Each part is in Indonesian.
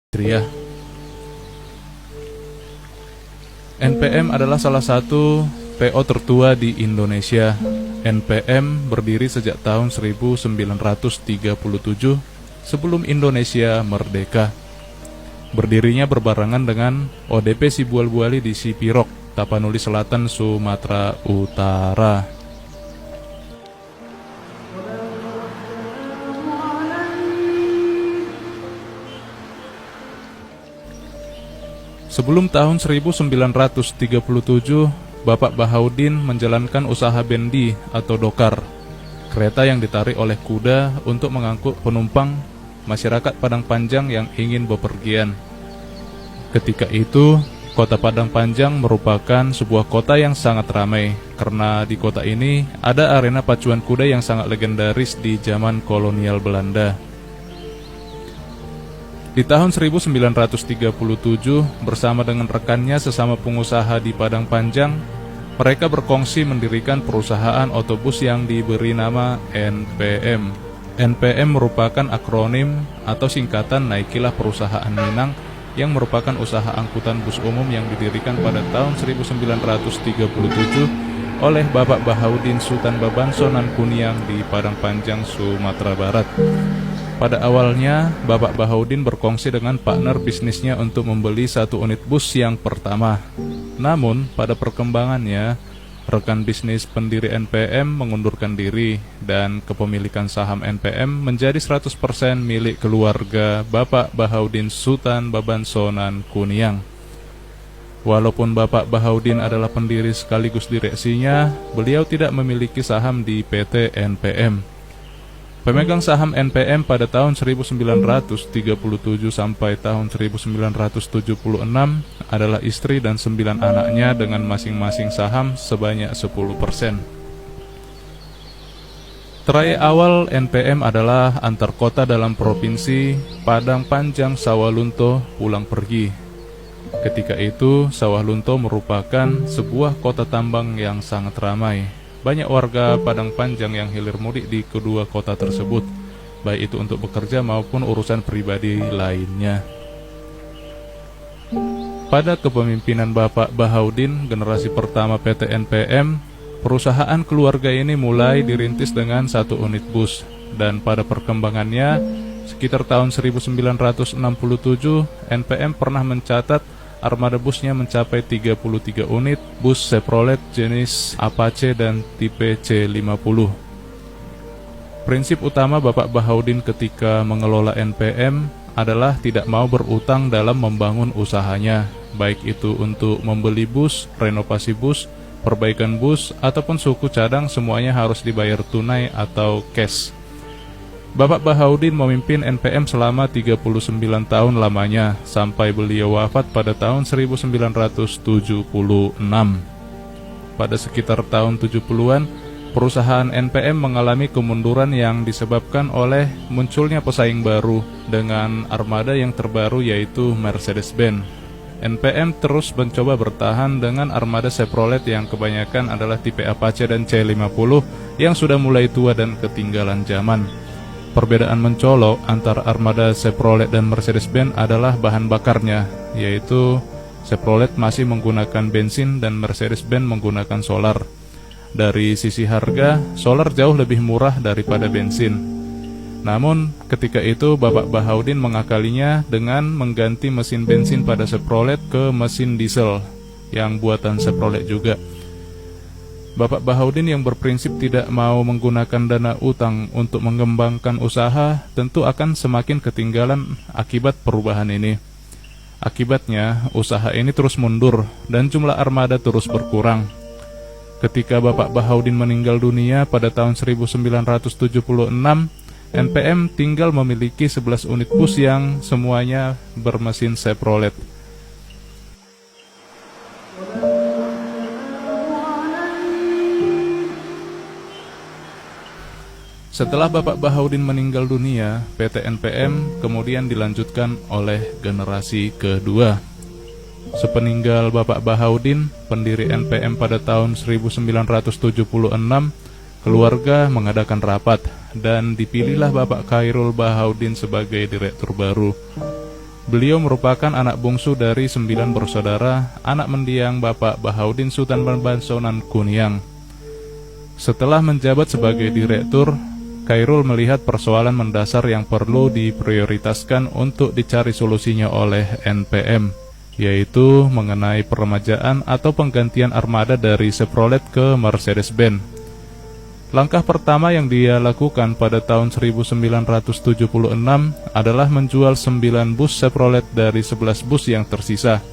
Hijriah. NPM adalah salah satu PO tertua di Indonesia. NPM berdiri sejak tahun 1937 sebelum Indonesia merdeka. Berdirinya berbarengan dengan ODP Sibual-Buali di Sipirok, Tapanuli Selatan, Sumatera Utara. Sebelum tahun 1937, Bapak Bahaudin menjalankan usaha bendi atau dokar, kereta yang ditarik oleh kuda untuk mengangkut penumpang masyarakat Padang Panjang yang ingin bepergian. Ketika itu, kota Padang Panjang merupakan sebuah kota yang sangat ramai, karena di kota ini ada arena pacuan kuda yang sangat legendaris di zaman kolonial Belanda. Di tahun 1937, bersama dengan rekannya sesama pengusaha di Padang Panjang, mereka berkongsi mendirikan perusahaan otobus yang diberi nama NPM. NPM merupakan akronim atau singkatan Naikilah Perusahaan Minang, yang merupakan usaha angkutan bus umum yang didirikan pada tahun 1937 oleh Bapak Bahaudin Sultan Babansonan Kuniang di Padang Panjang, Sumatera Barat. Pada awalnya, Bapak Bahaudin berkongsi dengan partner bisnisnya untuk membeli satu unit bus yang pertama. Namun, pada perkembangannya, rekan bisnis pendiri NPM mengundurkan diri dan kepemilikan saham NPM menjadi 100% milik keluarga Bapak Bahaudin Sultan Babansonan Kuniang. Walaupun Bapak Bahaudin adalah pendiri sekaligus direksinya, beliau tidak memiliki saham di PT NPM. Pemegang saham NPM pada tahun 1937 sampai tahun 1976 adalah istri dan 9 anaknya dengan masing-masing saham sebanyak 10%. Trayek awal NPM adalah antar kota dalam provinsi Padang Panjang Sawalunto pulang pergi. Ketika itu, Sawalunto merupakan sebuah kota tambang yang sangat ramai. Banyak warga Padang Panjang yang hilir mudik di kedua kota tersebut, baik itu untuk bekerja maupun urusan pribadi lainnya. Pada kepemimpinan Bapak Bahaudin, generasi pertama PT NPM, perusahaan keluarga ini mulai dirintis dengan satu unit bus, dan pada perkembangannya, sekitar tahun 1967, NPM pernah mencatat armada busnya mencapai 33 unit bus Chevrolet jenis Apache dan tipe C50. Prinsip utama Bapak Bahaudin ketika mengelola NPM adalah tidak mau berutang dalam membangun usahanya, baik itu untuk membeli bus, renovasi bus, perbaikan bus, ataupun suku cadang, semuanya harus dibayar tunai atau cash. Bapak Bahaudin memimpin NPM selama 39 tahun lamanya, sampai beliau wafat pada tahun 1976. Pada sekitar tahun 70-an, perusahaan NPM mengalami kemunduran yang disebabkan oleh munculnya pesaing baru dengan armada yang terbaru, yaitu Mercedes-Benz. NPM terus mencoba bertahan dengan armada Chevrolet yang kebanyakan adalah tipe Apache dan C50 yang sudah mulai tua dan ketinggalan zaman. Perbedaan mencolok antara armada Chevrolet dan Mercedes-Benz adalah bahan bakarnya, yaitu Chevrolet masih menggunakan bensin dan Mercedes-Benz menggunakan solar. Dari sisi harga, solar jauh lebih murah daripada bensin. Namun, ketika itu Bapak Bahaudin mengakalinya dengan mengganti mesin bensin pada Chevrolet ke mesin diesel yang buatan Chevrolet juga. Bapak Bahaudin yang berprinsip tidak mau menggunakan dana utang untuk mengembangkan usaha tentu akan semakin ketinggalan akibat perubahan ini. Akibatnya, usaha ini terus mundur dan jumlah armada terus berkurang. Ketika Bapak Bahaudin meninggal dunia pada tahun 1976, NPM tinggal memiliki 11 unit bus yang semuanya bermesin Chevrolet. Setelah Bapak Bahaudin meninggal dunia, PT NPM kemudian dilanjutkan oleh generasi kedua. Sepeninggal Bapak Bahaudin, pendiri NPM pada tahun 1976, keluarga mengadakan rapat dan dipilihlah Bapak Khairul Bahaudin sebagai direktur baru. Beliau merupakan anak bungsu dari 9 bersaudara, anak mendiang Bapak Bahaudin Sultan Bangsonan Kuniang. Setelah menjabat sebagai direktur, Khairul melihat persoalan mendasar yang perlu diprioritaskan untuk dicari solusinya oleh NPM, yaitu mengenai peremajaan atau penggantian armada dari Chevrolet ke Mercedes-Benz. Langkah pertama yang dia lakukan pada tahun 1976 adalah menjual 9 bus Chevrolet dari 11 bus yang tersisa,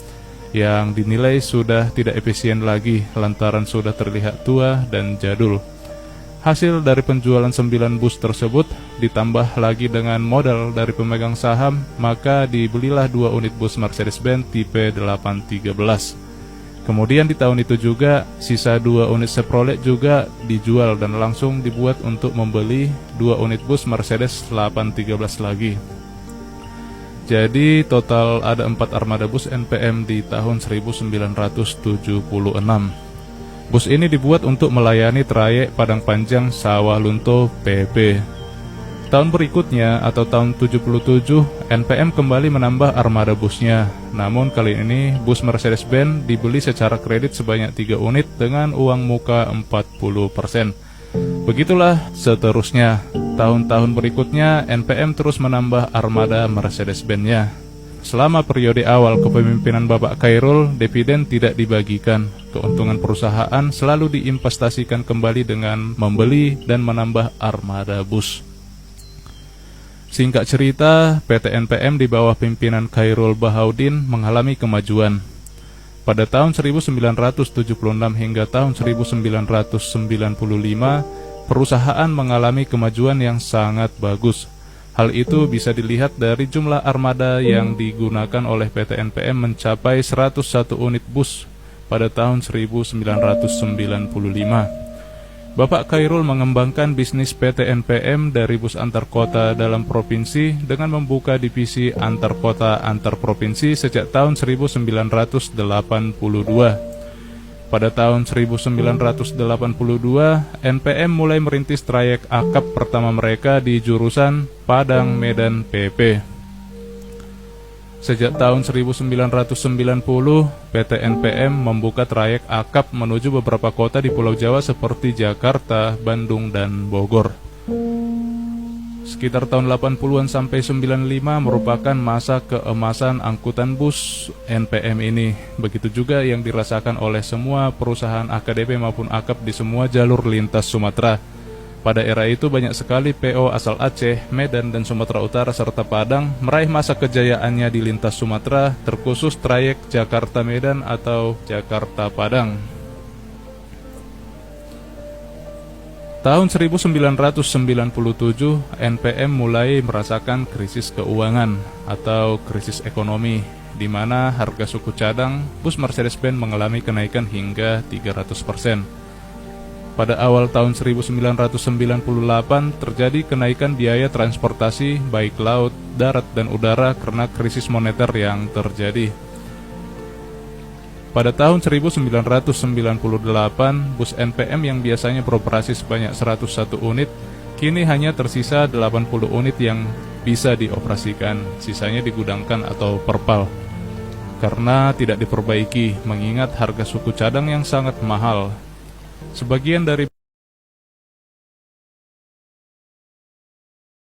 yang dinilai sudah tidak efisien lagi lantaran sudah terlihat tua dan jadul. Hasil dari penjualan 9 bus tersebut ditambah lagi dengan modal dari pemegang saham, maka dibelilah 2 unit bus Mercedes-Benz tipe 813. Kemudian di tahun itu juga, sisa 2 unit Chevrolet juga dijual dan langsung dibuat untuk membeli 2 unit bus Mercedes 813 lagi. Jadi total ada 4 armada bus NPM di tahun 1976. Bus ini dibuat untuk melayani trayek Padang Panjang Sawah Lunto PP. Tahun berikutnya atau tahun 77, NPM kembali menambah armada busnya. Namun kali ini bus Mercedes-Benz dibeli secara kredit sebanyak 3 unit dengan uang muka 40%. Begitulah seterusnya. Tahun-tahun berikutnya NPM terus menambah armada Mercedes-Benz-nya. Selama periode awal kepemimpinan Bapak Khairul, dividen tidak dibagikan. Keuntungan perusahaan selalu diinvestasikan kembali dengan membeli dan menambah armada bus. Singkat cerita, PT NPM di bawah pimpinan Khairul Bahaudin mengalami kemajuan. Pada tahun 1976 hingga tahun 1995, perusahaan mengalami kemajuan yang sangat bagus. Hal itu bisa dilihat dari jumlah armada yang digunakan oleh PT NPM mencapai 101 unit bus pada tahun 1995. Bapak Khairul mengembangkan bisnis PT NPM dari bus antar kota dalam provinsi dengan membuka divisi antar kota antar provinsi sejak tahun 1982. Pada tahun 1982, NPM mulai merintis trayek akap pertama mereka di jurusan Padang Medan PP. Sejak tahun 1990, PT NPM membuka trayek akap menuju beberapa kota di Pulau Jawa seperti Jakarta, Bandung, dan Bogor. Sekitar tahun 80-an sampai 95 merupakan masa keemasan angkutan bus NPM ini. Begitu juga yang dirasakan oleh semua perusahaan AKDP maupun akap di semua jalur lintas Sumatera. Pada era itu banyak sekali PO asal Aceh, Medan, dan Sumatera Utara serta Padang meraih masa kejayaannya di lintas Sumatera, terkhusus trayek Jakarta-Medan atau Jakarta-Padang. Tahun 1997, NPM mulai merasakan krisis keuangan atau krisis ekonomi, di mana harga suku cadang bus Mercedes-Benz mengalami kenaikan hingga 300%. Pada awal tahun 1998 terjadi kenaikan biaya transportasi baik laut, darat, dan udara karena krisis moneter yang terjadi. Pada tahun 1998, bus NPM yang biasanya beroperasi sebanyak 101 unit, kini hanya tersisa 80 unit yang bisa dioperasikan, sisanya digudangkan atau perpal. Karena tidak diperbaiki, mengingat harga suku cadang yang sangat mahal. Sebagian dari